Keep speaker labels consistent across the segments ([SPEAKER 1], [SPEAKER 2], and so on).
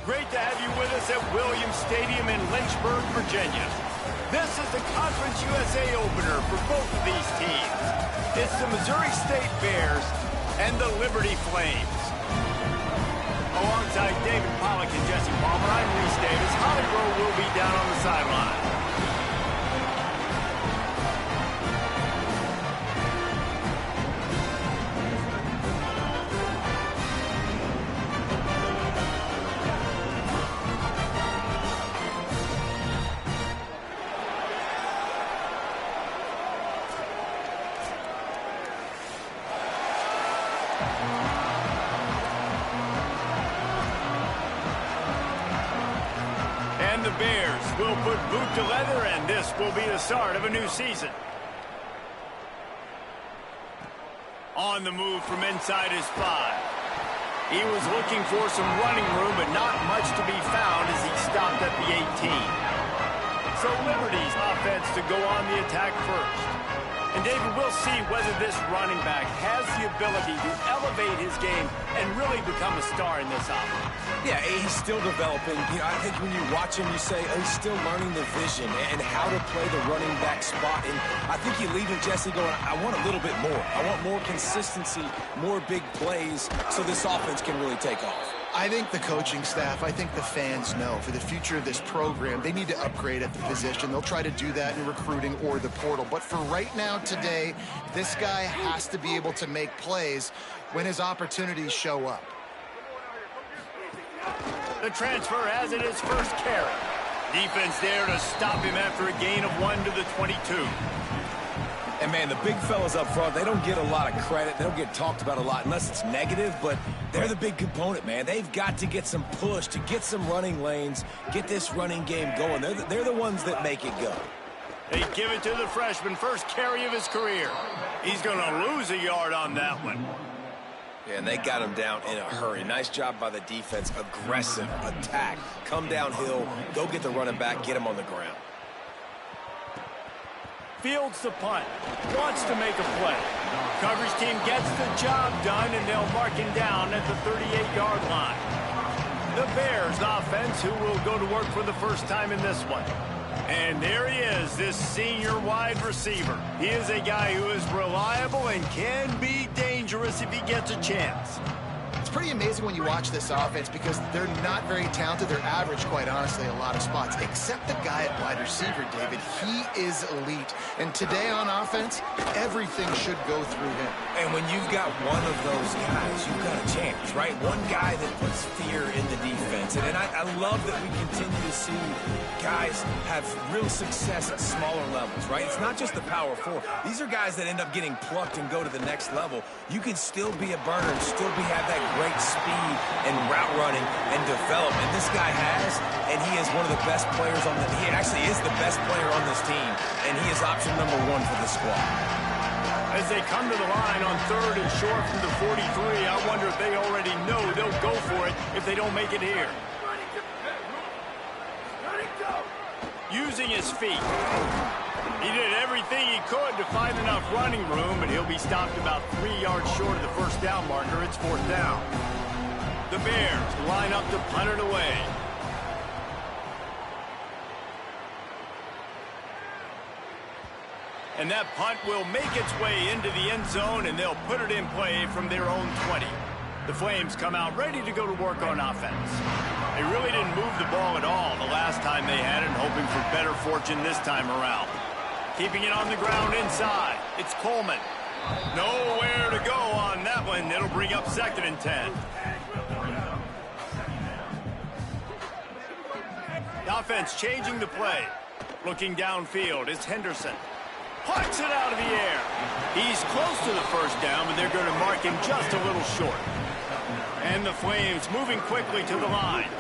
[SPEAKER 1] Great to have you with us at Williams Stadium in Lynchburg, Virginia. This is the Conference USA opener for both of these teams. It's the Missouri State Bears and the Liberty Flames. Alongside David Pollack and Jesse Palmer, I'm Reese Davis. Holly Rowe will be down on the sideline. The Bears will put boot to leather, and this will be the start of a new season. On the move from inside his 5. He was looking for some running room, but not much to be found as he stopped at the 18. So Liberty's offense to go on the attack first. And David, we'll see whether this running back has the ability to elevate his game and really become a star in this offense.
[SPEAKER 2] Yeah, he's still developing. You know, I think when you watch him, you say, oh, he's still learning the vision and how to play the running back spot. And I think you leave him, Jesse, going, I want a little bit more. I want more consistency, more big plays so this offense can really take off.
[SPEAKER 3] I think the coaching staff, I think the fans know for the future of this program, they need to upgrade at the position. They'll try to do that in recruiting or the portal. But for right now, today, this guy has to be able to make plays when his opportunities show up.
[SPEAKER 1] The transfer has it his first carry. Defense there to stop him after a gain of 1 to the 22.
[SPEAKER 2] And, man, the big fellas up front, they don't get a lot of credit. They don't get talked about a lot unless it's negative, but they're the big component, man. They've got to get some push, to get some running lanes, get this running game going. They're the ones that make it go.
[SPEAKER 1] They give it to the freshman, first carry of his career. He's going to lose a yard on that one.
[SPEAKER 2] Yeah, and they got him down in a hurry. Nice job by the defense. Aggressive attack. Come downhill, go get the running back, get him on the ground.
[SPEAKER 1] Fields the punt, wants to make a play. Coverage team gets the job done, and they'll mark him down at the 38-yard line. The Bears offense, who will go to work for the first time in this one. And there he is, this senior wide receiver. He is a guy who is reliable and can be dangerous if he gets a chance.
[SPEAKER 3] It's pretty amazing when you watch this offense because they're not very talented. They're average, quite honestly, a lot of spots, except the guy at wide receiver, David. He is elite. And today on offense, everything should go through him.
[SPEAKER 2] And when you've got one of those guys, you've got a chance, right? One guy that puts fear in the defense. And I love that we continue to see guys have real success at smaller levels, right? It's not just the power 4. These are guys that end up getting plucked and go to the next level. You can still be a burner and still have that great speed and route running and development. This guy has, and he is one of the best players on he actually is the best player on this team, and he is option number 1 for the squad.
[SPEAKER 1] As they come to the line on 3rd and short from the 43, I wonder if they already know they'll go for it if they don't make it here. Using his feet. He did everything he could to find enough running room, but he'll be stopped about 3 yards short of the first down marker. It's 4th down. The Bears line up to punt it away. And that punt will make its way into the end zone, and they'll put it in play from their own 20. The Flames come out ready to go to work on offense. They really didn't move the ball at all the last time they had it, hoping for better fortune this time around. Keeping it on the ground inside. It's Coleman. Nowhere to go on that one. It'll bring up 2nd and 10. The offense changing the play. Looking downfield, it's Henderson. Puts it out of the air. He's close to the first down, but they're going to mark him just a little short. And the Flames moving quickly to the line.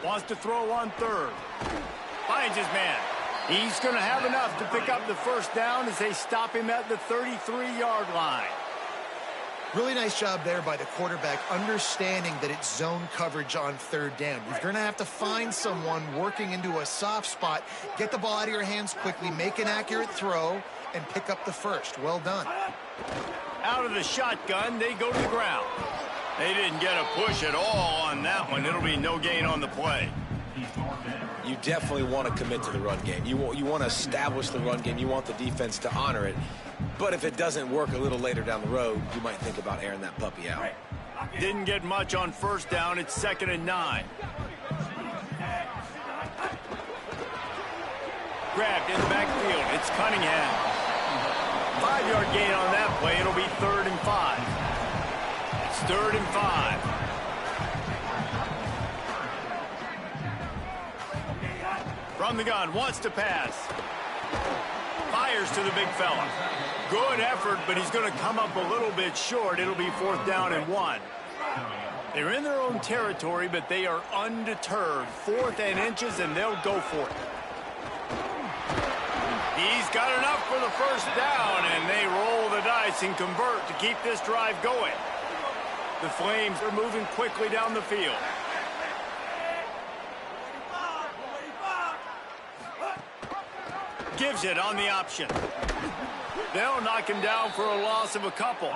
[SPEAKER 1] Wants to throw on 3rd. Finds his man. He's going to have enough to pick up the first down as they stop him at the 33-yard line.
[SPEAKER 3] Really nice job there by the quarterback, understanding that it's zone coverage on 3rd down. You're going to have to find someone working into a soft spot, get the ball out of your hands quickly, make an accurate throw, and pick up the first. Well done.
[SPEAKER 1] Out of the shotgun, they go to the ground. They didn't get a push at all on that one. It'll be no gain on the play.
[SPEAKER 2] You definitely want to commit to the run game. You want to establish the run game. You want the defense to honor it. But if it doesn't work a little later down the road, you might think about airing that puppy out.
[SPEAKER 1] Didn't get much on first down. It's 2nd and 9. Grabbed in the backfield. It's Cunningham. 5-yard gain on that play. It'll be 3rd and 5. It's 3rd and 5. From the gun, wants to pass. Fires to the big fella. Good effort, but he's going to come up a little bit short. It'll be 4th down and 1. They're in their own territory, but they are undeterred. 4th and inches, and they'll go for it. He's got enough for the first down, and they roll the dice and convert to keep this drive going. The Flames are moving quickly down the field. Gives it on the option. They'll knock him down for a loss of a couple.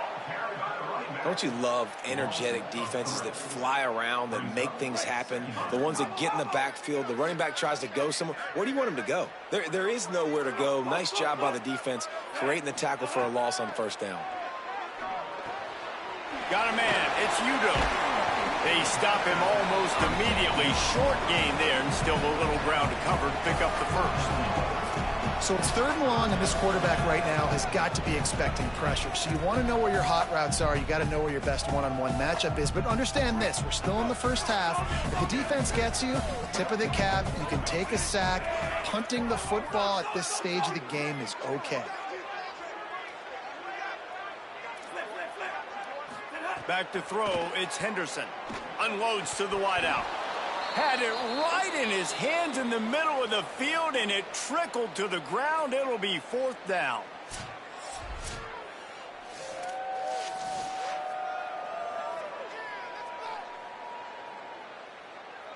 [SPEAKER 2] Don't you love energetic defenses that fly around, that make things happen? The ones that get in the backfield, the running back tries to go somewhere. Where do you want him to go? There is nowhere to go. Nice job by the defense, creating the tackle for a loss on first down.
[SPEAKER 1] Got a man. It's Udo. They stop him almost immediately. Short gain there, and still a little ground to cover to pick up the first.
[SPEAKER 3] So it's 3rd and long, and this quarterback right now has got to be expecting pressure. So you want to know where your hot routes are. You got to know where your best one-on-one matchup is. But understand this, we're still in the first half. If the defense gets you, tip of the cap, you can take a sack. Punting the football at this stage of the game is okay.
[SPEAKER 1] Back to throw, it's Henderson. Unloads to the wideout. Had it right in his hands in the middle of the field, and it trickled to the ground. It'll be 4th down.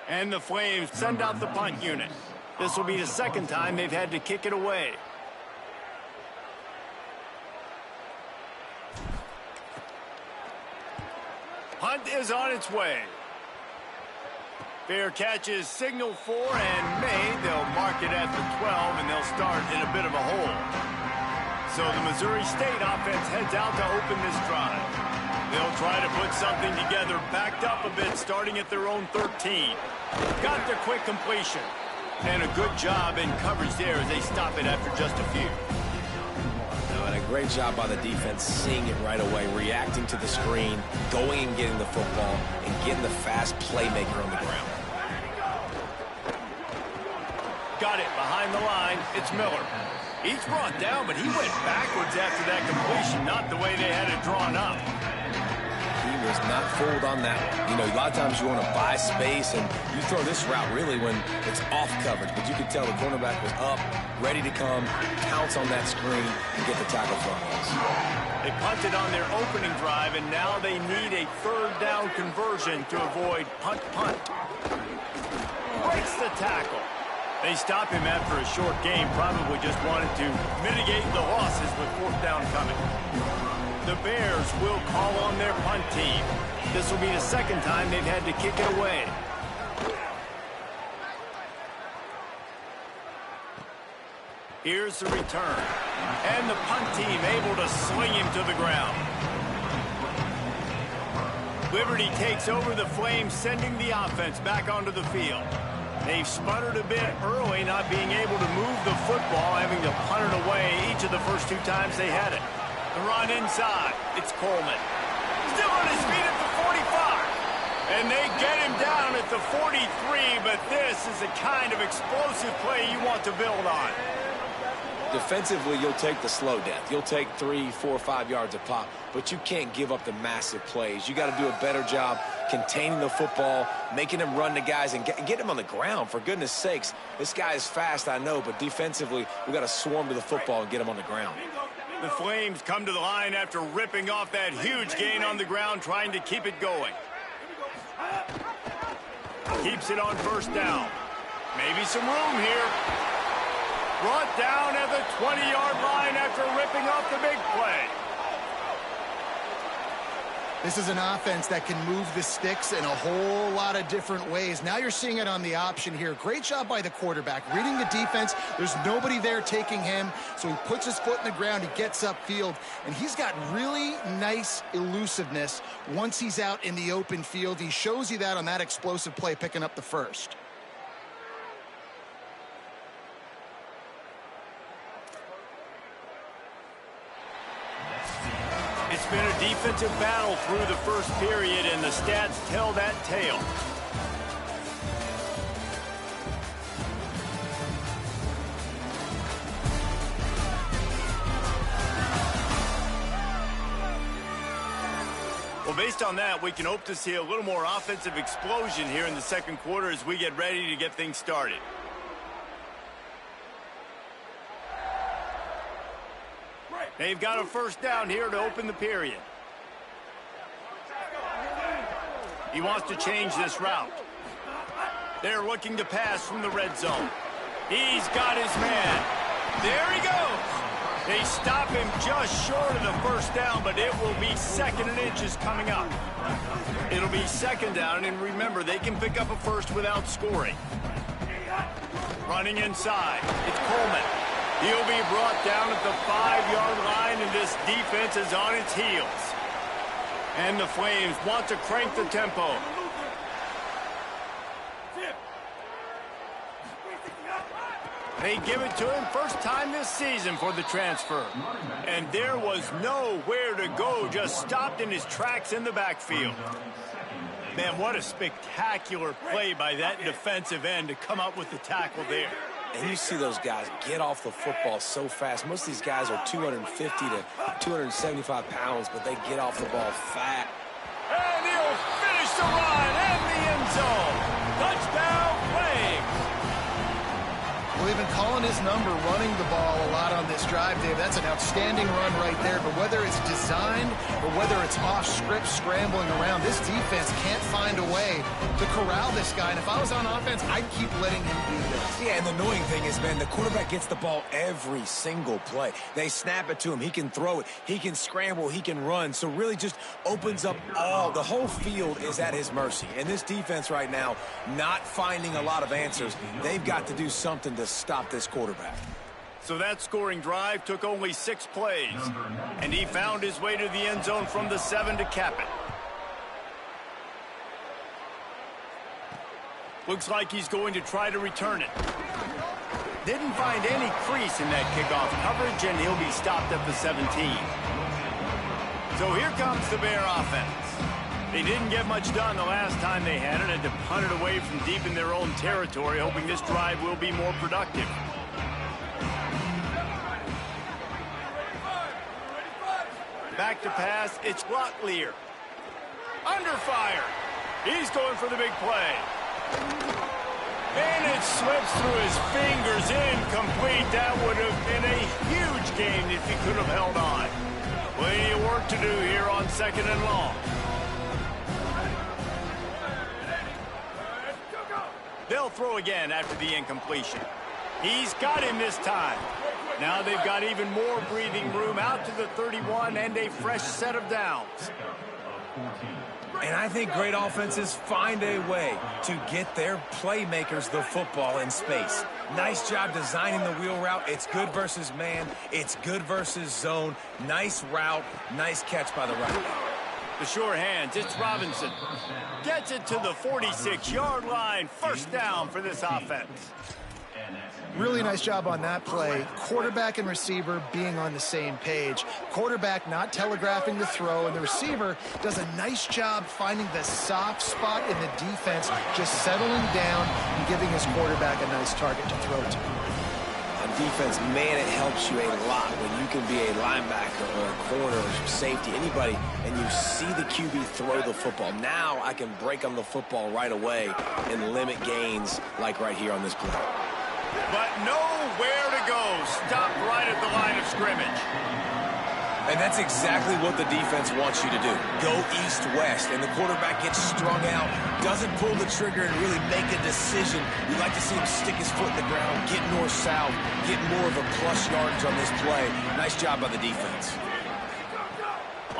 [SPEAKER 1] And the Flames send out the punt unit. This will be the 2nd time they've had to kick it away. Punt is on its way. Fair catch is signaled for and made. They'll mark it at the 12, and they'll start in a bit of a hole. So the Missouri State offense heads out to open this drive. They'll try to put something together, backed up a bit, starting at their own 13. Got their quick completion. And a good job in coverage there as they stop it after just a few.
[SPEAKER 2] And a great job by the defense, seeing it right away, reacting to the screen, going and getting the football, and getting the fast playmaker on the ground.
[SPEAKER 1] Got it behind the line. It's Miller. He's brought down, but he went backwards after that completion, not the way they had it drawn up.
[SPEAKER 2] He was not fooled on that one. You know, a lot of times you want to buy space, and you throw this route really when it's off coverage. But you could tell the cornerback was up, ready to come, pounce on that screen, and get the tackle for us.
[SPEAKER 1] They punted on their opening drive, and now they need a 3rd down conversion to avoid punt. Breaks the tackle. They stop him after a short game, probably just wanted to mitigate the losses with 4th down coming. The Bears will call on their punt team. This will be the 2nd time they've had to kick it away. Here's the return. And the punt team able to sling him to the ground. Liberty takes over the Flames, sending the offense back onto the field. They've sputtered a bit early, not being able to move the football, having to punt it away each of the first 2 times they had it. The run inside. It's Coleman. Still on his feet at the 45. And they get him down at the 43, but this is the kind of explosive play you want to build on.
[SPEAKER 2] Defensively, you'll take the slow death. You'll take 3, 4, 5 yards a pop, but you can't give up the massive plays. You got to do a better job containing the football, making them run to guys, and get them on the ground, for goodness sakes. This guy is fast, I know, but defensively, we got to swarm to the football and get him on the ground.
[SPEAKER 1] The Flames come to the line after ripping off that huge gain on the ground, trying to keep it going. Keeps it on first down. Maybe some room here. Brought down at the 20-yard line after ripping off the big play.
[SPEAKER 3] This is an offense that can move the sticks in a whole lot of different ways. Now you're seeing it on the option here. Great job by the quarterback. Reading the defense, there's nobody there taking him, so he puts his foot in the ground, he gets upfield, and he's got really nice elusiveness once he's out in the open field. He shows you that on that explosive play, picking up the first.
[SPEAKER 1] It's been a defensive battle through the first period, and the stats tell that tale. Well, based on that, we can hope to see a little more offensive explosion here in the second quarter as we get ready to get things started. They've got a first down here to open the period. He wants to change this route. They're looking to pass from the red zone. He's got his man. There he goes. They stop him just short of the first down, but it will be 2nd and inches coming up. It'll be 2nd down, and remember, they can pick up a first without scoring. Running inside. It's Coleman. He'll be brought down at the 5-yard line, and this defense is on its heels. And the Flames want to crank the tempo. They give it to him, first time this season for the transfer. And there was nowhere to go, just stopped in his tracks in the backfield. Man, what a spectacular play by that defensive end to come up with the tackle there.
[SPEAKER 2] And you see those guys get off the football so fast. Most of these guys are 250 to 275 pounds, but they get off the ball fast.
[SPEAKER 1] And he'll finish the run in the end zone. Touchdown, Flames.
[SPEAKER 3] Well, they've been calling his number, running the ball a lot on this drive, Dave. That's an outstanding run right there. But whether it's designed or whether it's off script, scrambling around, this defense can't find a way to corral this guy. And if I was on offense, I'd keep letting him do this.
[SPEAKER 2] Yeah, and the annoying thing is, man, the quarterback gets the ball every single play. They snap it to him. He can throw it. He can scramble. He can run. So really just opens up the whole field is at his mercy. And this defense right now, not finding a lot of answers. They've got to do something to stop this quarterback.
[SPEAKER 1] So that scoring drive took only 6 plays, and he found his way to the end zone from the 7 to cap it. Looks like he's going to try to return it. Didn't find any crease in that kickoff coverage, and he'll be stopped at the 17. So here comes the Bear offense. They didn't get much done the last time they had it, and to punt it away from deep in their own territory, hoping this drive will be more productive. Back to pass, it's Locklear. Under fire. He's going for the big play. And it slips through his fingers, incomplete. That would have been a huge gain if he could have held on. Plenty of work to do here on 2nd and long. They'll throw again after the incompletion. He's got him this time. Now they've got even more breathing room out to the 31 and a fresh set of downs.
[SPEAKER 2] And I think great offenses find a way to get their playmakers the football in space. Nice job designing the wheel route. It's good versus man. It's good versus zone. Nice route. Nice catch by the right back.
[SPEAKER 1] The sure hands, it's Robinson. Gets it to the 46-yard line. First down for this offense.
[SPEAKER 3] Really nice job on that play. Quarterback and receiver being on the same page. Quarterback not telegraphing the throw, and the receiver does a nice job finding the soft spot in the defense, just settling down and giving his quarterback a nice target to throw to.
[SPEAKER 2] On defense, man, it helps you a lot when you can be a linebacker or a corner or safety, anybody, and you see the QB throw the football. Now I can break on the football right away and limit gains like right here on this play.
[SPEAKER 1] But nowhere to go. Stopped right at the line of scrimmage.
[SPEAKER 2] And that's exactly what the defense wants you to do. Go east-west, and the quarterback gets strung out, doesn't pull the trigger and really make a decision. You'd like to see him stick his foot in the ground, get north-south, get more of a plus yardage on this play. Nice job by the defense.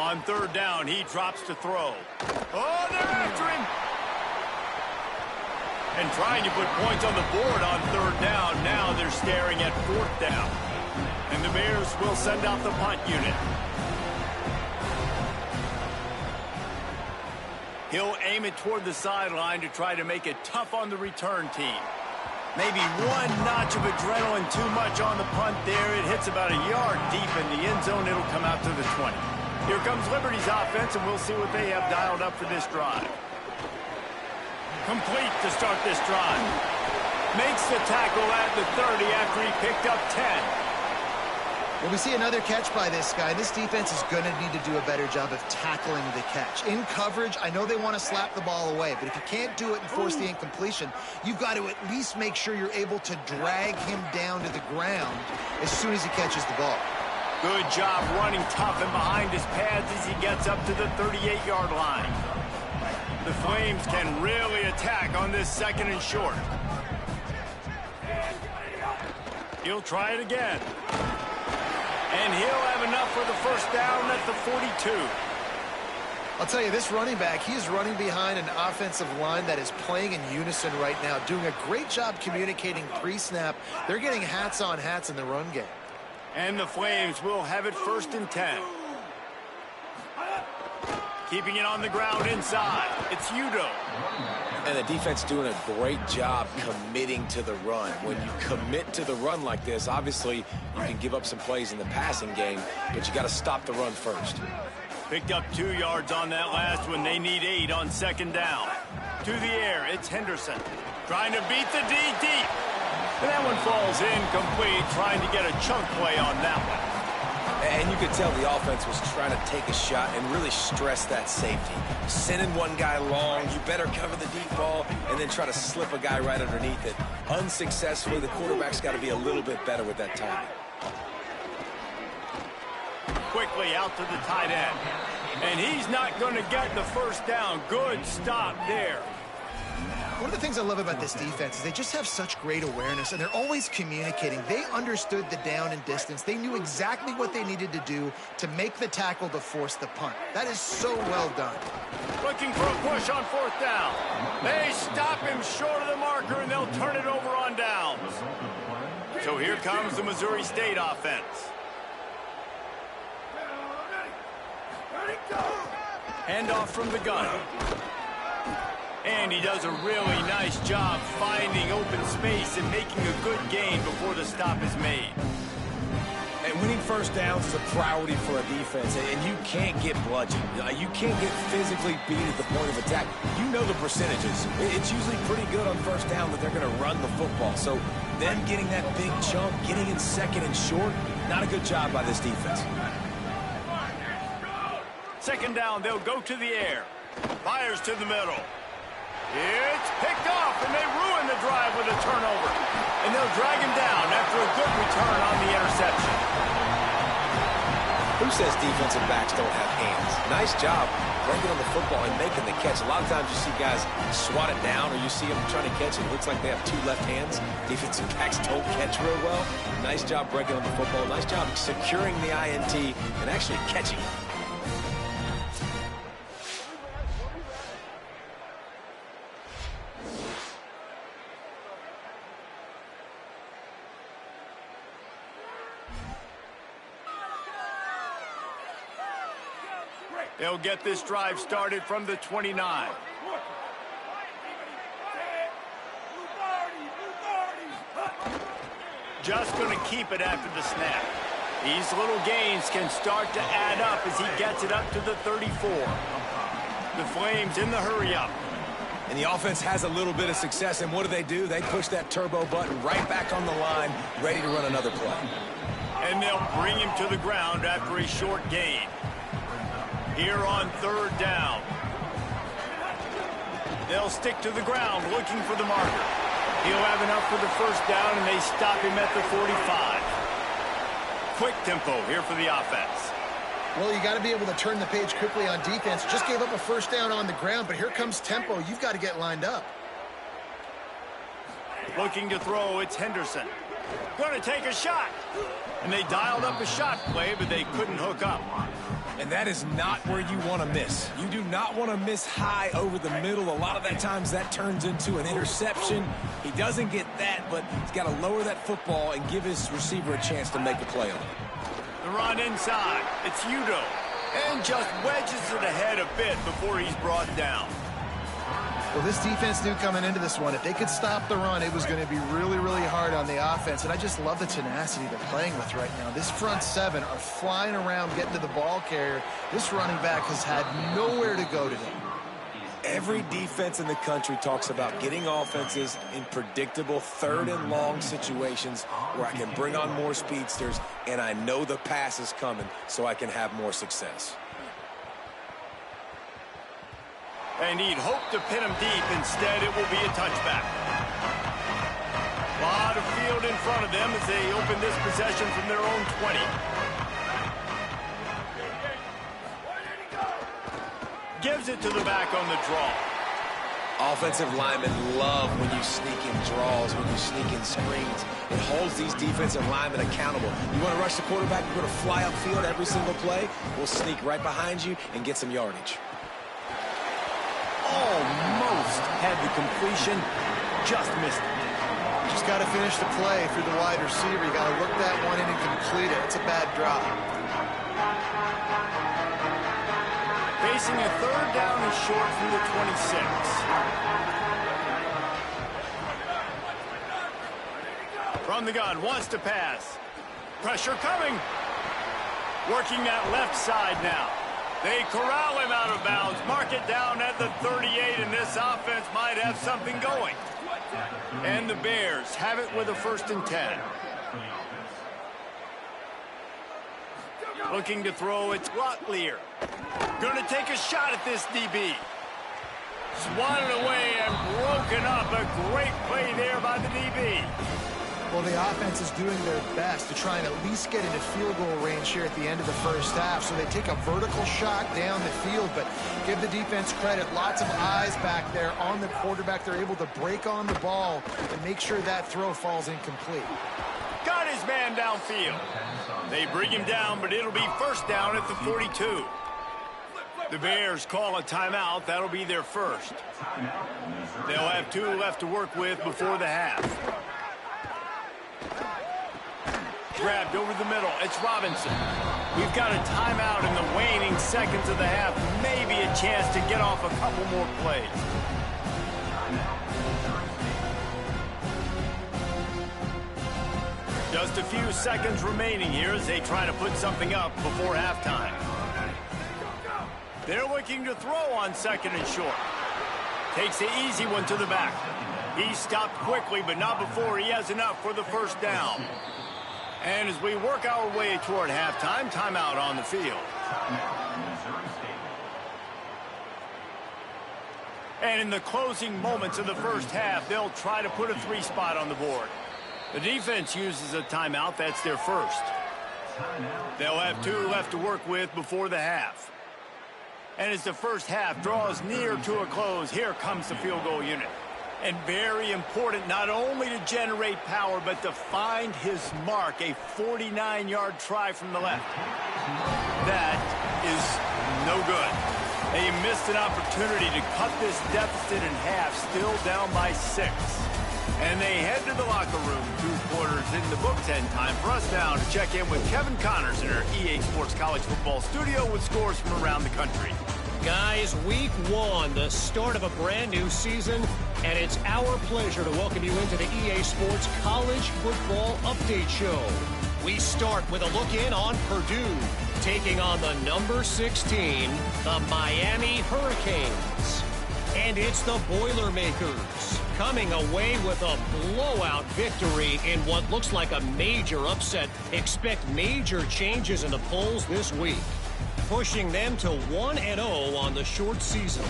[SPEAKER 1] On third down, he drops to throw. Oh, they're after him. And trying to put points on the board on third down. Now they're staring at fourth down. And the Bears will send out the punt unit. He'll aim it toward the sideline to try to make it tough on the return team. Maybe one notch of adrenaline too much on the punt there. It hits about a yard deep in the end zone. It'll come out to the 20. Here comes Liberty's offense, and we'll see what they have dialed up for this drive. Complete to start this drive. Makes the tackle at the 30 after he picked up 10.
[SPEAKER 3] Well, we see another catch by this guy. This defense is going to need to do a better job of tackling the catch. In coverage, I know they want to slap the ball away, but if you can't do it and force the incompletion, you've got to at least make sure you're able to drag him down to the ground as soon as he catches the ball.
[SPEAKER 1] Good job running tough and behind his pads as he gets up to the 38-yard line. The Flames can really attack on this second and short. He'll try it again. And he'll have enough for the first down at the 42.
[SPEAKER 3] I'll tell you, this running back, he is running behind an offensive line that is playing in unison right now, doing a great job communicating pre-snap. They're getting hats on hats in the run game.
[SPEAKER 1] And the Flames will have it first and 10. Keeping it on the ground inside. It's Udo.
[SPEAKER 2] And the defense doing a great job committing to the run. When you commit to the run like this, obviously you can give up some plays in the passing game, but you got to stop the run first.
[SPEAKER 1] Picked up 2 yards on that last one. They need 8 on second down. To the air, it's Henderson. Trying to beat the D deep. And that one falls incomplete, trying to get a chunk play on that one.
[SPEAKER 2] And you could tell the offense was trying to take a shot and really stress that safety. Sending one guy long, you better cover the deep ball, and then try to slip a guy right underneath it. Unsuccessfully, the quarterback's got to be a little bit better with that timing.
[SPEAKER 1] Quickly out to the tight end. And he's not going to get the first down. Good stop there.
[SPEAKER 3] One of the things I love about this defense is they just have such great awareness, and they're always communicating. They understood the down and distance. They knew exactly what they needed to do to make the tackle to force the punt. That is so well done.
[SPEAKER 1] Looking for a push on fourth down. They stop him short of the marker, and they'll turn it over on downs. So here comes the Missouri State offense. Handoff from the gun. And he does a really nice job finding open space and making a good gain before the stop is made.
[SPEAKER 2] And winning first downs is a priority for a defense, and you can't get bludgeoned. You can't get physically beat at the point of attack. You know the percentages. It's usually pretty good on first down that they're going to run the football. So them getting that big chunk, getting in second and short, not a good job by this defense.
[SPEAKER 1] Second down, they'll go to the air. Fires to the middle. It's picked off, and they ruin the drive with a turnover. And they'll drag him down after a good return on the interception.
[SPEAKER 2] Who says defensive backs don't have hands? Nice job breaking on the football and making the catch. A lot of times you see guys swat it down, or you see them trying to catch it. It looks like they have 2 left hands. Defensive backs don't catch real well. Nice job breaking on the football. Nice job securing the INT and actually catching it.
[SPEAKER 1] They'll get this drive started from the 29. Just going to keep it after the snap. These little gains can start to add up as he gets it up to the 34. The Flames in the hurry-up.
[SPEAKER 2] And the offense has a little bit of success, and what do? They push that turbo button right back on the line, ready to run another play.
[SPEAKER 1] And they'll bring him to the ground after a short gain. Here on third down. They'll stick to the ground looking for the marker. He'll have enough for the first down, and they stop him at the 45. Quick tempo here for the offense.
[SPEAKER 3] Well, you got to be able to turn the page quickly on defense. Just gave up a first down on the ground, but here comes tempo. You've got to get lined up.
[SPEAKER 1] Looking to throw, it's Henderson. Going to take a shot. And they dialed up a shot play, but they couldn't hook up.
[SPEAKER 2] And that is not where you want to miss. You do not want to miss high over the middle. A lot of that times that turns into an interception. He doesn't get that, but he's got to lower that football and give his receiver a chance to make a play on it.
[SPEAKER 1] The run inside. It's Udo. And just wedges it ahead a bit before he's brought down.
[SPEAKER 3] Well, this defense knew coming into this one, if they could stop the run, it was going to be really, really hard on the offense. And I just love the tenacity they're playing with right now. This front seven are flying around, getting to the ball carrier. This running back has had nowhere to go today.
[SPEAKER 2] Every defense in the country talks about getting offenses in predictable third and long situations where I can bring on more speedsters and I know the pass is coming so I can have more success.
[SPEAKER 1] And he'd hope to pin him deep. Instead, it will be a touchback. A lot of field in front of them as they open this possession from their own 20. Gives it to the back on the draw.
[SPEAKER 2] Offensive linemen love when you sneak in draws, when you sneak in screens. It holds these defensive linemen accountable. You want to rush the quarterback, you're going to fly upfield every single play. We'll sneak right behind you and get some yardage.
[SPEAKER 1] Almost had the completion, just missed it.
[SPEAKER 3] Just got to finish the play through the wide receiver. You got to look that one in and complete it. It's a bad drop.
[SPEAKER 1] Facing a third down and short from the 26. From the gun, wants to pass. Pressure coming. Working that left side now. They corral him out of bounds, mark it down at the 38, and this offense might have something going. And the Bears have it with a 1st and 10. Looking to throw, it's Rotlier. Going to take a shot at this DB. Swatted away and broken up. A great play there by the DB.
[SPEAKER 3] Well, the offense is doing their best to try and at least get into field goal range here at the end of the first half. So they take a vertical shot down the field, but give the defense credit. Lots of eyes back there on the quarterback. They're able to break on the ball and make sure that throw falls incomplete.
[SPEAKER 1] Got his man downfield. They bring him down, but it'll be 1st down at the 42. The Bears call a timeout. That'll be their first. They'll have 2 left to work with before the half. Grabbed over the middle. It's Robinson. We've got a timeout in the waning seconds of the half. Maybe a chance to get off a couple more plays. Just a few seconds remaining here as they try to put something up before halftime. They're looking to throw on 2nd and short. Takes the easy one to the back. He stopped quickly, but not before he has enough for the 1st down. And as we work our way toward halftime, timeout on the field. And in the closing moments of the first half, they'll try to put a 3 spot on the board. The defense uses a timeout. That's their first. They'll have 2 left to work with before the half. And as the first half draws near to a close, here comes the field goal unit. And very important not only to generate power, but to find his mark, a 49-yard try from the left. That is no good. They missed an opportunity to cut this deficit in half, still down by 6. And they head to the locker room, 2 quarters in the books, and time for us now to check in with Kevin Connors in our EA Sports College Football Studio with scores from around the country.
[SPEAKER 4] Guys, week 1, the start of a brand new season, and it's our pleasure to welcome you into the EA Sports College Football Update Show. We start with a look in on Purdue, taking on the number 16, the Miami Hurricanes. And it's the Boilermakers coming away with a blowout victory in what looks like a major upset. Expect major changes in the polls this week, pushing them to 1-0 on the short season.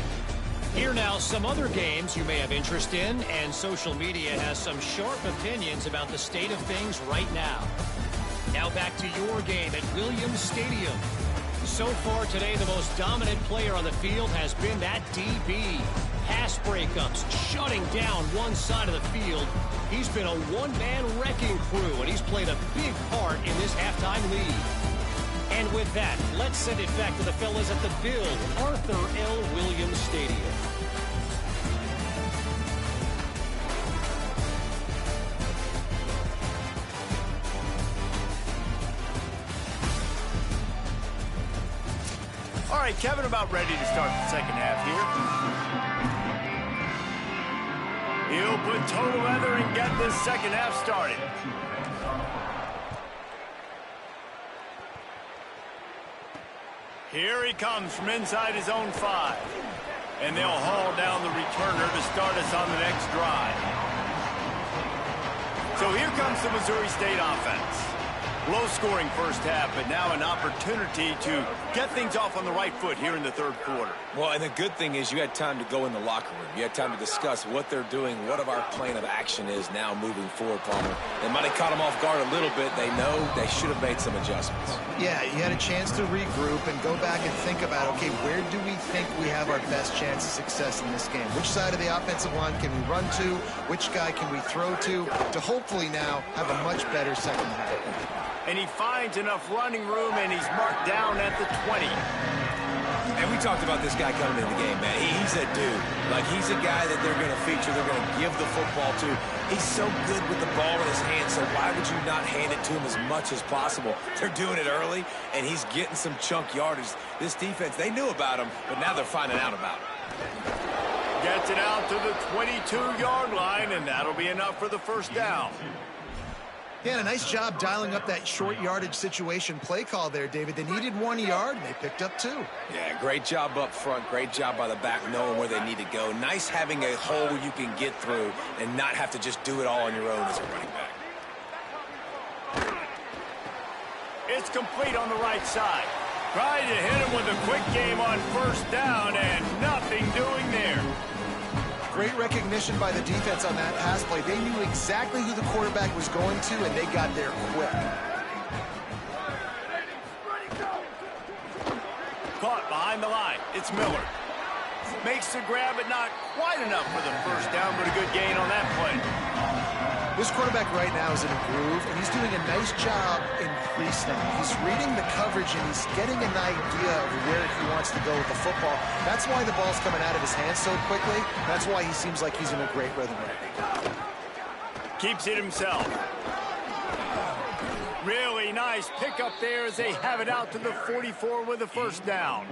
[SPEAKER 4] Here now, some other games you may have interest in, and social media has some sharp opinions about the state of things right now. Now back to your game at Williams Stadium. So far today, the most dominant player on the field has been that DB. Pass breakups, shutting down one side of the field. He's been a one-man wrecking crew, and he's played a big part in this halftime lead. And with that, let's send it back to the fellas at the Bill Arthur L. Williams Stadium.
[SPEAKER 1] All right, Kevin, about ready to start the second half here. He'll put total leather and get this second half started. Here he comes from inside his own 5. And they'll haul down the returner to start us on the next drive. So here comes the Missouri State offense. Low-scoring first half, but now an opportunity to get things off on the right foot here in the third quarter.
[SPEAKER 2] Well, and the good thing is you had time to go in the locker room. You had time to discuss what they're doing, what our plan of action is now moving forward, Palmer. They might have caught them off guard a little bit. They know they should have made some adjustments.
[SPEAKER 3] Yeah, you had a chance to regroup and go back and think about, okay, where do we think we have our best chance of success in this game? Which side of the offensive line can we run to? Which guy can we throw to hopefully now have a much better second half?
[SPEAKER 1] And he finds enough running room, and he's marked down at the 20.
[SPEAKER 2] And we talked about this guy coming into the game, man. He's a dude. Like, he's a guy that they're going to feature, they're going to give the football to. He's so good with the ball in his hand, so why would you not hand it to him as much as possible? They're doing it early, and he's getting some chunk yardage. This defense, they knew about him, but now they're finding out about him.
[SPEAKER 1] Gets it out to the 22-yard line, and that'll be enough for the first down.
[SPEAKER 3] Yeah, a nice job dialing up that short yardage situation play call there, David. They needed 1 yard, and they picked up 2.
[SPEAKER 2] Yeah, great job up front. Great job by the back knowing where they need to go. Nice having a hole you can get through and not have to just do it all on your own as a running back.
[SPEAKER 1] It's complete on the right side. Tried to hit him with a quick game on first down, and nothing doing there.
[SPEAKER 3] Great recognition by the defense on that pass play. They knew exactly who the quarterback was going to, and they got there quick.
[SPEAKER 1] Caught behind the line. It's Miller. Makes the grab, but not quite enough for the first down, but a good gain on that play.
[SPEAKER 3] This quarterback right now is in a groove, and he's doing a nice job in pre-snap. He's reading the coverage, and he's getting an idea of where he wants to go with the football. That's why the ball's coming out of his hands so quickly. That's why he seems like he's in a great rhythm right now.
[SPEAKER 1] Keeps it himself. Really nice pickup there as they have it out to the 44 with a first down.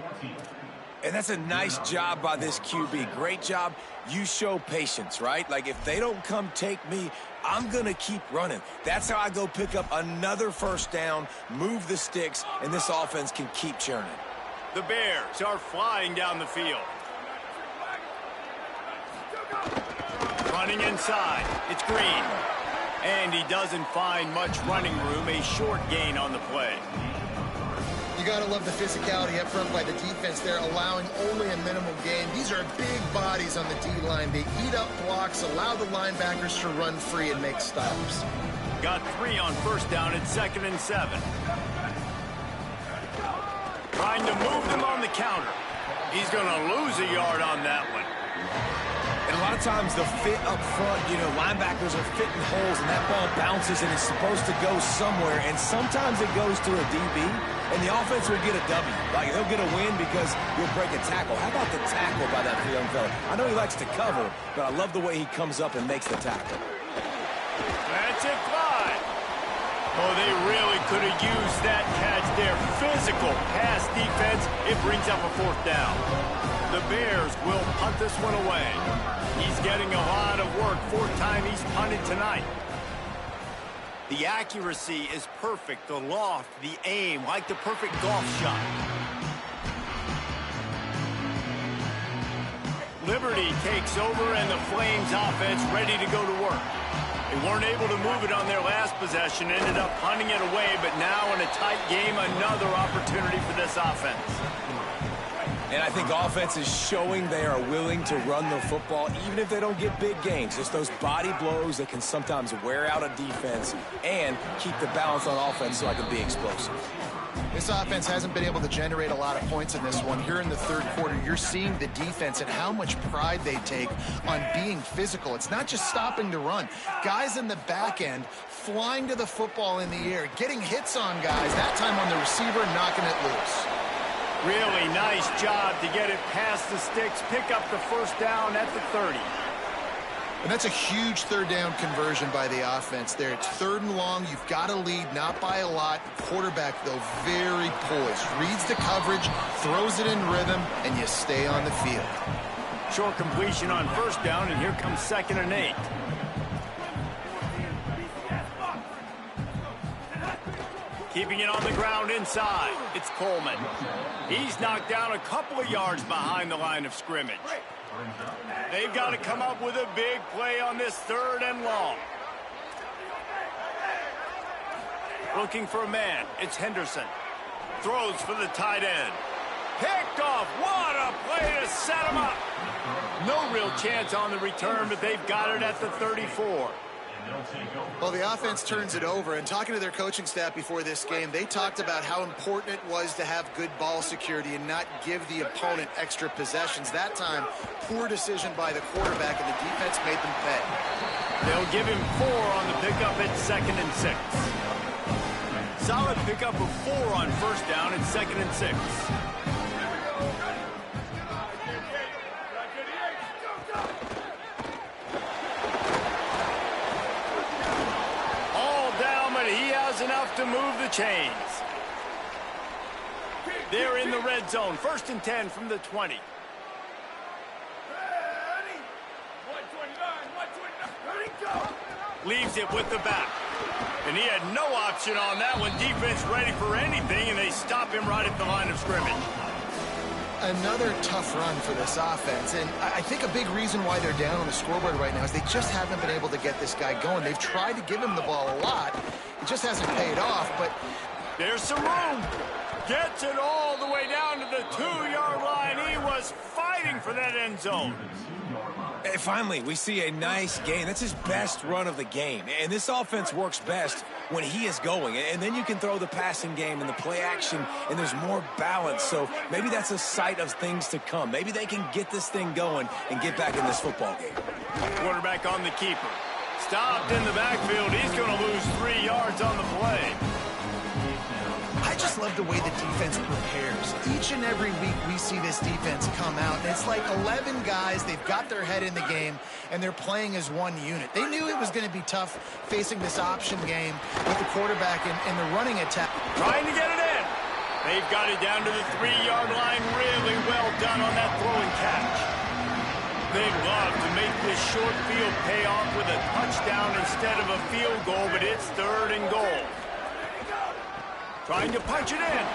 [SPEAKER 2] And that's a nice job by this QB. Great job. You show patience, right? Like, if they don't come take me, I'm going to keep running. That's how I go pick up another first down, move the sticks, and this offense can keep churning.
[SPEAKER 1] The Bears are flying down the field. Running inside. It's Green. And he doesn't find much running room. A short gain on the play.
[SPEAKER 3] You got to love the physicality up front by the defense there, allowing only a minimal gain. These are big bodies on the D-line. They eat up blocks, allow the linebackers to run free and make stops.
[SPEAKER 1] Got 3 on first down at 2nd and 7. Trying to move them on the counter. He's going to lose a yard on that one.
[SPEAKER 2] And a lot of times the fit up front, you know, linebackers are fitting holes, and that ball bounces, and it's supposed to go somewhere, and sometimes it goes to a DB, and the offense will get a W. Like, they'll get a win because you'll break a tackle. How about the tackle by that young fella? I know he likes to cover, but I love the way he comes up and makes the tackle.
[SPEAKER 1] That's it, fly. Oh, they really could have used that catch there. Physical pass defense. It brings up a fourth down. The Bears will punt this one away. He's getting a lot of work. 4th time he's punted tonight. The accuracy is perfect. The loft, the aim, like the perfect golf shot. Liberty takes over, and the Flames offense ready to go to work. They weren't able to move it on their last possession, ended up punting it away, but now in a tight game, another opportunity for this offense.
[SPEAKER 2] And I think offense is showing they are willing to run the football, even if they don't get big gains. Just those body blows that can sometimes wear out a defense and keep the balance on offense so I can be explosive.
[SPEAKER 3] This offense hasn't been able to generate a lot of points in this one. Here in the third quarter, you're seeing the defense and how much pride they take on being physical. It's not just stopping the run. Guys in the back end flying to the football in the air, getting hits on guys, that time on the receiver, knocking it loose.
[SPEAKER 1] Really nice job to get it past the sticks, pick up the first down at the 30.
[SPEAKER 3] And that's a huge third down conversion by the offense there. It's 3rd and long. You've got to lead, not by a lot. Quarterback, though, very poised. Reads the coverage, throws it in rhythm, and you stay on the field.
[SPEAKER 1] Short completion on first down, and here comes 2nd and 8. Keeping it on the ground inside. It's Coleman. He's knocked down a couple of yards behind the line of scrimmage. They've got to come up with a big play on this 3rd and long. Looking for a man. It's Henderson. Throws for the tight end. Picked off. What a play to set him up. No real chance on the return, but they've got it at the 34.
[SPEAKER 3] Well, the offense turns it over, and talking to their coaching staff before this game, they talked about how important it was to have good ball security and not give the opponent extra possessions. That time, poor decision by the quarterback, and the defense made them pay.
[SPEAKER 1] They'll give him 4 on the pickup at 2nd and 6. Solid pickup of 4 on first down at 2nd and 6. Enough to move the chains. They're in the red zone. 1st and 10 from the 20. Leaves it with the back. And he had no option on that one. Defense ready for anything, and they stop him right at the line of scrimmage.
[SPEAKER 3] Another tough run for this offense, and I think a big reason why they're down on the scoreboard right now is they just haven't been able to get this guy going. They've tried to give him the ball a lot. It just hasn't paid off, but
[SPEAKER 1] there's some room. Gets it all the way down to the 2-yard line. He was fighting for that end zone.
[SPEAKER 2] And finally, we see a nice gain. That's his best run of the game. And this offense works best when he is going. And then you can throw the passing game and the play action, and there's more balance. So maybe that's a sight of things to come. Maybe they can get this thing going and get back in this football game.
[SPEAKER 1] Quarterback on the keeper. Stopped in the backfield. He's going to lose 3 yards on the play.
[SPEAKER 3] I just love the way the defense prepares. Each and every week we see this defense come out, and it's like 11 guys. They've got their head in the game, and they're playing as one unit. They knew it was going to be tough facing this option game with the quarterback and the running attack.
[SPEAKER 1] Trying to get it in. They've got it down to the 3-yard line. Really well done on that throw and catch. They'd love to make this short field pay off with a touchdown instead of a field goal, but it's 3rd and goal. Trying to punch it in.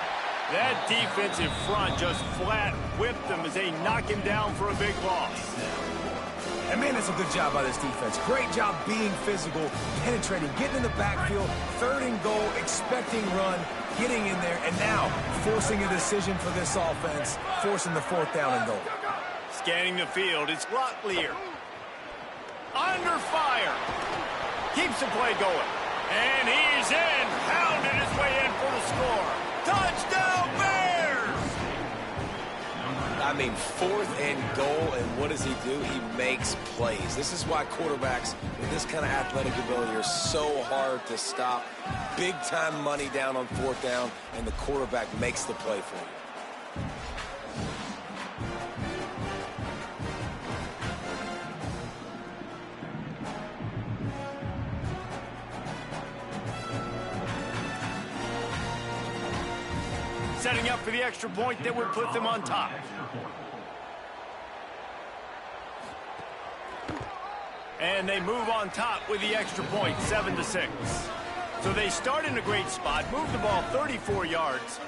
[SPEAKER 1] That defensive front just flat whipped them as they knock him down for a big loss.
[SPEAKER 2] And man, that's a good job by this defense. Great job being physical, penetrating, getting in the backfield, 3rd and goal, expecting run, getting in there, and now forcing a decision for this offense, forcing the 4th down and goal.
[SPEAKER 1] Scanning the field, it's Locklear. Under fire. Keeps the play going. And he's in. Pounded his way in for the score. Touchdown, Bears!
[SPEAKER 2] I mean, 4th and goal, and what does he do? He makes plays. This is why quarterbacks with this kind of athletic ability are so hard to stop. Big-time money down on 4th down, and the quarterback makes the play for him.
[SPEAKER 1] Setting up for the extra point that would put them on top. And they move on top with the extra point, 7-6. So they start in a great spot, move the ball 34 yards,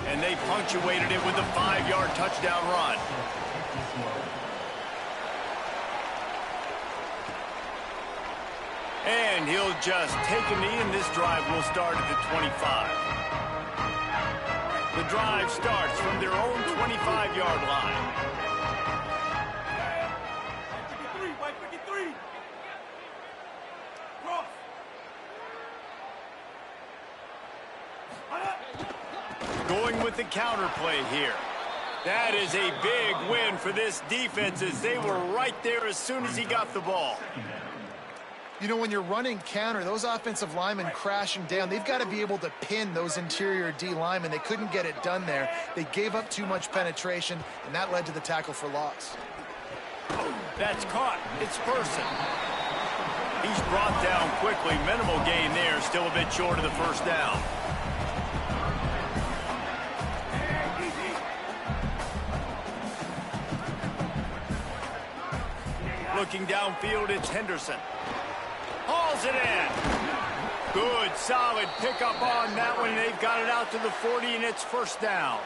[SPEAKER 1] and they punctuated it with a 5-yard touchdown run. And he'll just take a knee, and this drive will start at the 25. The drive starts from their own 25-yard line. Going with the counter play here. That is a big win for this defense as they were right there as soon as he got the ball.
[SPEAKER 3] You know, when you're running counter, those offensive linemen crashing down, they've got to be able to pin those interior D linemen. They couldn't get it done there. They gave up too much penetration, and that led to the tackle for loss.
[SPEAKER 1] That's caught. It's Person. He's brought down quickly. Minimal gain there. Still a bit short of the first down. Looking downfield, it's Henderson. Hauls it in. Good, solid pickup on that one. They've got it out to the 40, and it's first down.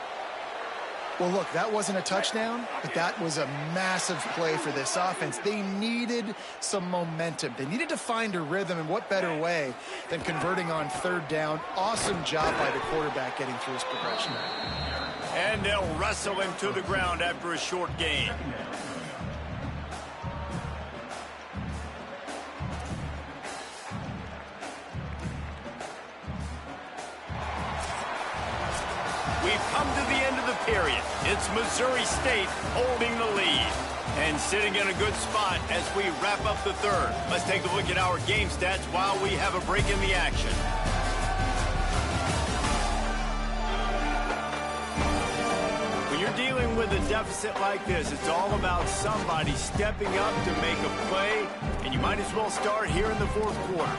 [SPEAKER 3] Well, look, that wasn't a touchdown, but that was a massive play for this offense. They needed some momentum. They needed to find a rhythm, and what better way than converting on third down. Awesome job by the quarterback getting through his progression.
[SPEAKER 1] And they'll wrestle him to the ground after a short gain. We've come to the end of the period. It's Missouri State holding the lead and sitting in a good spot as we wrap up the third. Let's take a look at our game stats while we have a break in the action. When you're dealing with a deficit like this, it's all about somebody stepping up to make a play, and you might as well start here in the fourth quarter.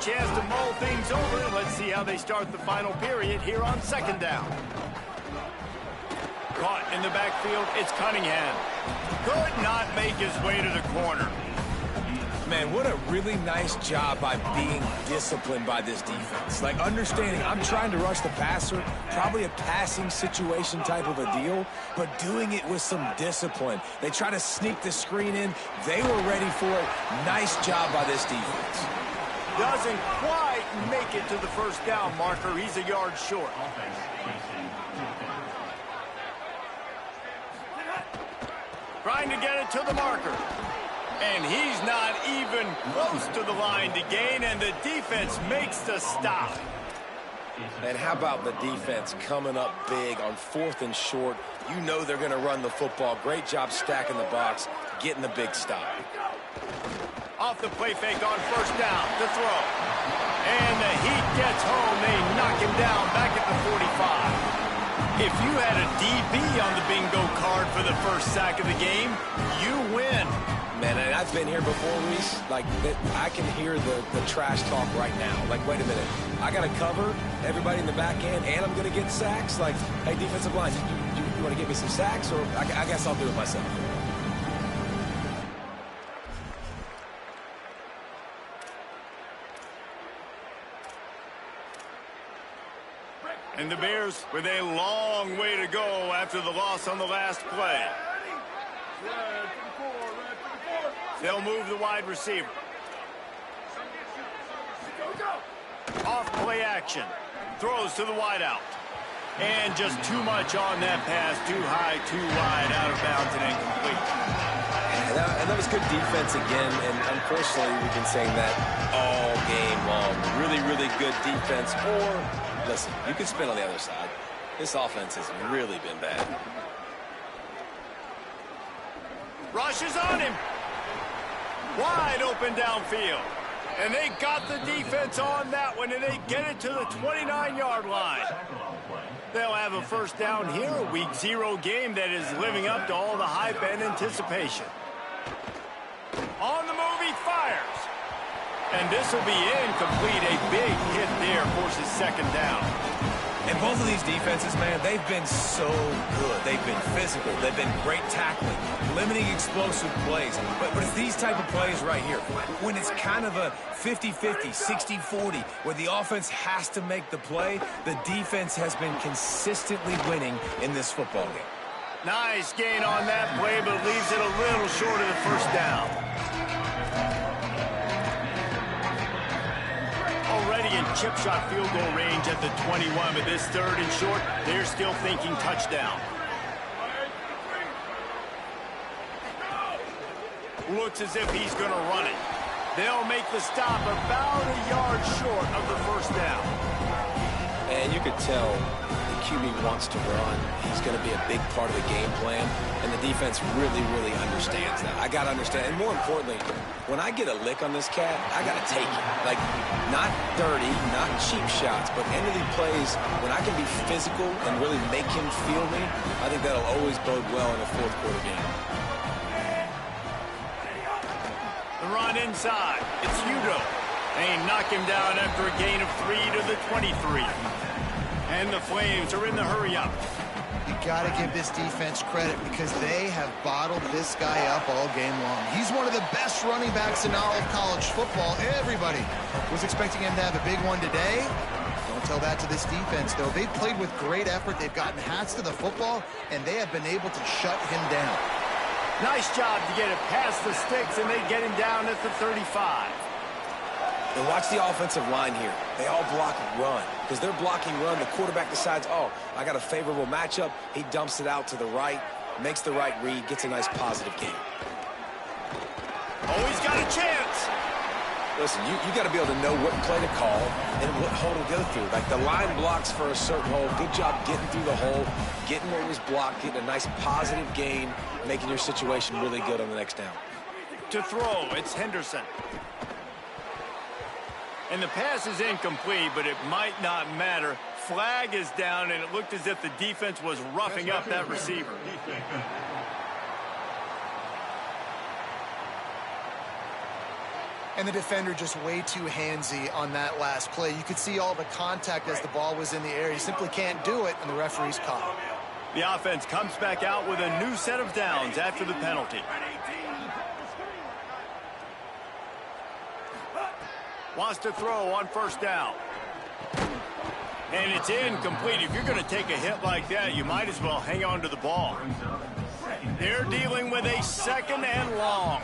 [SPEAKER 1] Chance to mull things over. Let's see how they start the final period here on second down. Caught in the backfield, it's Cunningham. Could not make his way to the corner.
[SPEAKER 2] Man, what a really nice job by being disciplined by this defense. Like, understanding I'm trying to rush the passer, probably a passing situation type of a deal, but doing it with some discipline. They try to sneak the screen in. They were ready for it. Nice job by this defense.
[SPEAKER 1] Doesn't quite make it to the first down marker. He's a yard short. Trying to get it to the marker. And he's not even close to the line to gain, and the defense makes the stop.
[SPEAKER 2] And how about the defense coming up big on 4th and short? You know they're going to run the football. Great job stacking the box, getting the big stop.
[SPEAKER 1] Off the play fake on first down, the throw. And the heat gets home. They knock him down back at the 45. If you had a DB on the bingo card for the first sack of the game, you win.
[SPEAKER 2] Man, and I've been here before, Reese. Like, I can hear the trash talk right now. Like, wait a minute. I got to cover everybody in the back end, and I'm going to get sacks? Like, hey, defensive line, you want to give me some sacks? Or I guess I'll do it myself.
[SPEAKER 1] And the Bears with a long way to go after the loss on the last play. They'll move the wide receiver. Off play action. Throws to the wideout. And just too much on that pass. Too high, too wide, out of bounds and incomplete.
[SPEAKER 2] And that was good defense again, and unfortunately we've been saying that all game long. Really, really good defense. Or, listen, you could spin on the other side. This offense has really been bad.
[SPEAKER 1] Rushes on him. Wide open downfield. And they got the defense on that one, and they get it to the 29-yard line. They'll have a first down here, a Week 0 game that is living up to all the hype and anticipation. On the move, he fires. And this will be incomplete. A big hit there forces second down.
[SPEAKER 2] And both of these defenses, man, they've been so good. They've been physical. They've been great tackling, limiting explosive plays. But it's these type of plays right here, when it's kind of a 50-50, 60-40, where the offense has to make the play, the defense has been consistently winning in this football game.
[SPEAKER 1] Nice gain on that play, but leaves it a little short of the first down. within chip shot field goal range at the 21, but this 3rd and short, they're still thinking touchdown. Looks as if he's going to run it. They'll make the stop about a yard short of the 1st down.
[SPEAKER 2] And you could tell the QB wants to run. He's going to be a big part of the game plan, and the defense really, really understands that. I got to understand, and more importantly, when I get a lick on this cat, I got to take it. Like, not dirty, not cheap shots, but end-of-the plays, when I can be physical and really make him feel me, I think that'll always bode well in a 4th quarter game.
[SPEAKER 1] The run inside. It's Udo. They knock him down after a gain of 3 to the 23. And the Flames are in the hurry-up.
[SPEAKER 3] You got to give this defense credit because they have bottled this guy up all game long. He's one of the best running backs in all of college football. Everybody was expecting him to have a big one today. Don't tell that to this defense, though. They've played with great effort. They've gotten hats to the football, and they have been able to shut him down.
[SPEAKER 1] Nice job to get it past the sticks, and they get him down at the 35.
[SPEAKER 2] And watch the offensive line here. They all block run. Because they're blocking run, the quarterback decides, oh, I got a favorable matchup. He dumps it out to the right, makes the right read, gets a nice positive game.
[SPEAKER 1] Oh, he's got a chance.
[SPEAKER 2] Listen, you got to be able to know what play to call and what hole to go through. Like, the line blocks for a certain hole. Good job getting through the hole, getting what was blocked, getting a nice positive gain, making your situation really good on the next down.
[SPEAKER 1] To throw, it's Henderson. And the pass is incomplete, but it might not matter. Flag is down, and it looked as if the defense was roughing up that receiver.
[SPEAKER 3] And the defender just way too handsy on that last play. You could see all the contact as the ball was in the air. You simply can't do it, and the referee's caught.
[SPEAKER 1] The offense comes back out with a new set of downs after the penalty. Wants to throw on 1st down. And it's incomplete. If you're going to take a hit like that, you might as well hang on to the ball. They're dealing with a 2nd and long.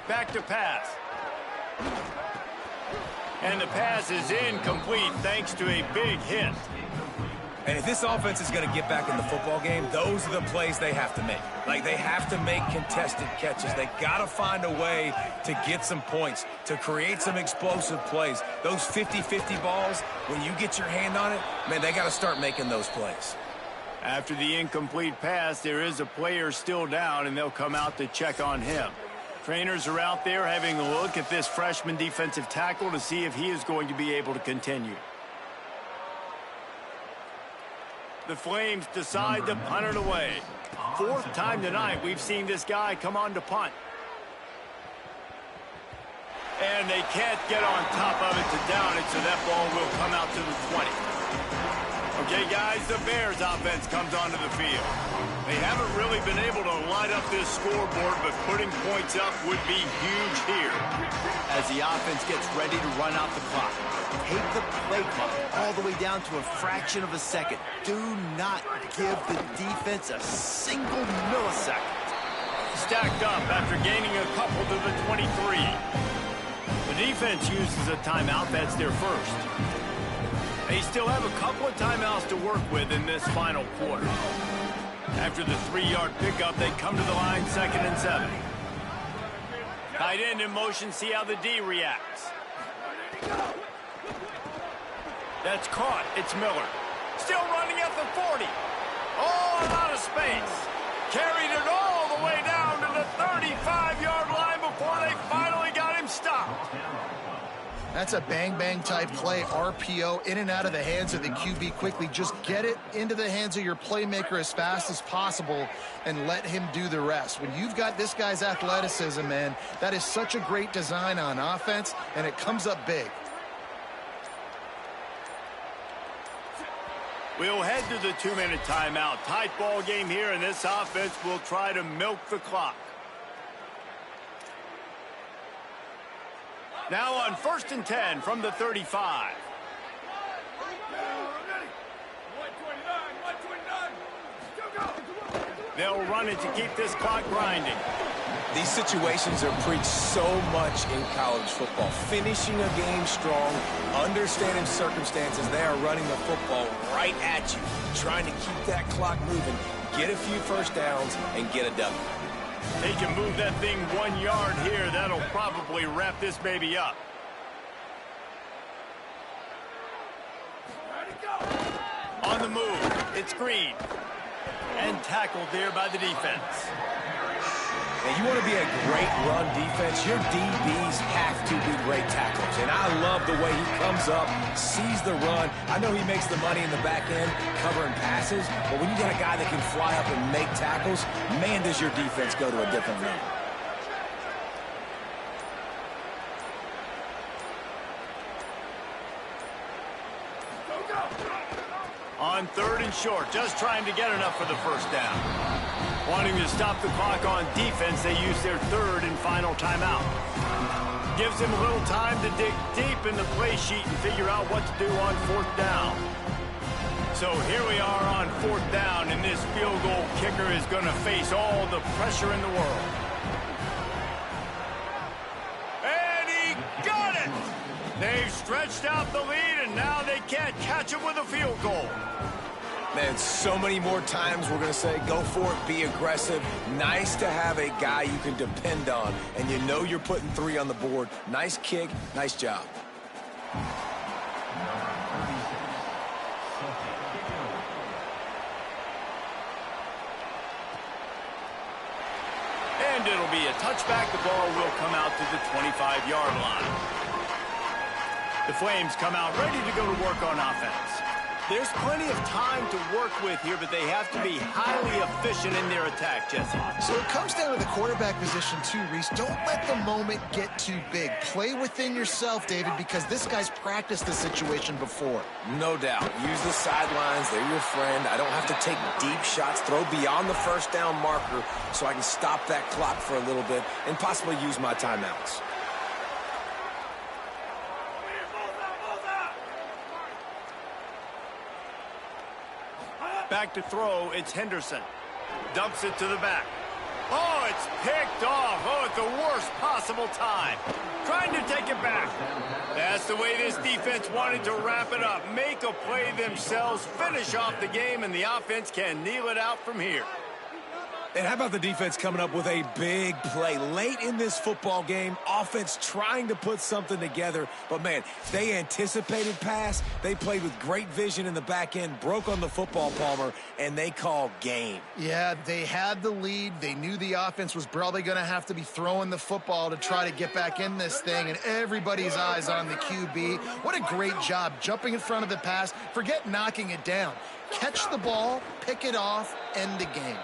[SPEAKER 1] Back to pass. And the pass is incomplete thanks to a big hit.
[SPEAKER 2] And if this offense is going to get back in the football game, those are the plays they have to make. Like, they have to make contested catches. They got to find a way to get some points, to create some explosive plays. Those 50-50 balls, when you get your hand on it, man, they got to start making those plays.
[SPEAKER 1] After the incomplete pass, there is a player still down, and they'll come out to check on him. Trainers are out there having a look at this freshman defensive tackle to see if he is going to be able to continue. The Flames decide to punt it away. 4th time tonight we've seen this guy come on to punt. And they can't get on top of it to down it, so that ball will come out to the 20. Okay, guys, the Bears offense comes onto the field. They haven't really been able to light up this scoreboard, but putting points up would be huge here. As the offense gets ready to run out the clock, take the play clock all the way down to a fraction of a second. Do not give the defense a single millisecond. Stacked up after gaining a couple to the 23. The defense uses a timeout. That's their first. They still have a couple of timeouts to work with in this final quarter. After the 3-yard pickup, they come to the line 2nd and 7. Tight end in motion, see how the D reacts. That's caught. It's Miller. Still running at the 40. Oh, a lot of space. Carried it all the way down to the 35-yard line before they finally got him stopped.
[SPEAKER 3] That's a bang-bang type play, RPO, in and out of the hands of the QB quickly. Just get it into the hands of your playmaker as fast as possible and let him do the rest. When you've got this guy's athleticism, man, that is such a great design on offense, and it comes up big.
[SPEAKER 1] We'll head to the 2-minute timeout. Tight ball game here, and this offense will try to milk the clock. Now on 1st and 10 from the 35. They'll run it to keep this clock grinding.
[SPEAKER 2] These situations are preached so much in college football. Finishing a game strong, understanding circumstances. They are running the football right at you, trying to keep that clock moving, get a few first downs, and get a W.
[SPEAKER 1] They can move that thing 1 yard here. That'll probably wrap this baby up. On the move, it's Green. And tackled there by the defense.
[SPEAKER 2] And you want to be a great run defense, your DBs have to be great tacklers. And I love the way he comes up, sees the run. I know he makes the money in the back end covering passes, but when you got a guy that can fly up and make tackles, man, does your defense go to a different level.
[SPEAKER 1] On 3rd and short, just trying to get enough for the first down. Wanting to stop the clock on defense, they use their 3rd and final timeout. Gives them a little time to dig deep in the play sheet and figure out what to do on 4th down. So here we are on 4th down, and this field goal kicker is going to face all the pressure in the world. And he got it! They've stretched out the lead, and now they can't catch him with a field goal.
[SPEAKER 2] Man, so many more times we're going to say, go for it, be aggressive. Nice to have a guy you can depend on, and you know you're putting 3 on the board. Nice kick, nice job.
[SPEAKER 1] And it'll be a touchback. The ball will come out to the 25-yard line. The Flames come out ready to go to work on offense. There's plenty of time to work with here, but they have to be highly efficient in their attack, Jesse.
[SPEAKER 3] So it comes down to the quarterback position too, Reese. Don't let the moment get too big. Play within yourself, David, because this guy's practiced the situation before.
[SPEAKER 2] No doubt. Use the sidelines. They're your friend. I don't have to take deep shots, throw beyond the first down marker so I can stop that clock for a little bit and possibly use my timeouts.
[SPEAKER 1] Back to throw, it's Henderson. Dumps it to the back. Oh, it's picked off. Oh, at the worst possible time. Trying to take it back. That's the way this defense wanted to wrap it up. Make a play themselves, finish off the game, and the offense can kneel it out from here.
[SPEAKER 2] And how about the defense coming up with a big play late in this football game? Offense trying to put something together. But, man, they anticipated pass. They played with great vision in the back end, broke on the football, Palmer, and they called game.
[SPEAKER 3] Yeah, they had the lead. They knew the offense was probably going to have to be throwing the football to try to get back in this thing, and everybody's eyes on the QB. What a great job jumping in front of the pass. Forget knocking it down. Catch the ball, pick it off, end the game.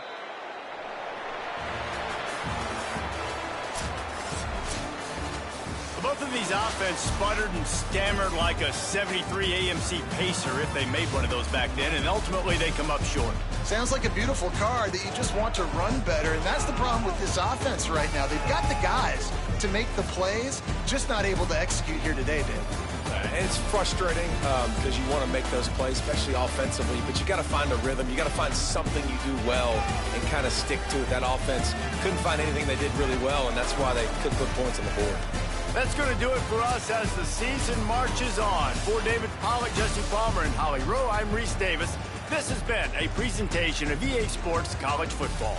[SPEAKER 1] Both of these offense sputtered and stammered like a 73 AMC Pacer if they made one of those back then, and ultimately they come up short.
[SPEAKER 3] Sounds like a beautiful car that you just want to run better, and that's the problem with this offense right now. They've got the guys to make the plays, just not able to execute here today, Dave.
[SPEAKER 2] It's frustrating because you want to make those plays, especially offensively, but you got to find a rhythm. You got to find something you do well and kind of stick to it. That offense couldn't find anything they did really well, and that's why they couldn't put points on the board.
[SPEAKER 1] That's going to do it for us as the season marches on. For David Pollack, Jesse Palmer, and Holly Rowe, I'm Reese Davis. This has been a presentation of EA Sports College Football.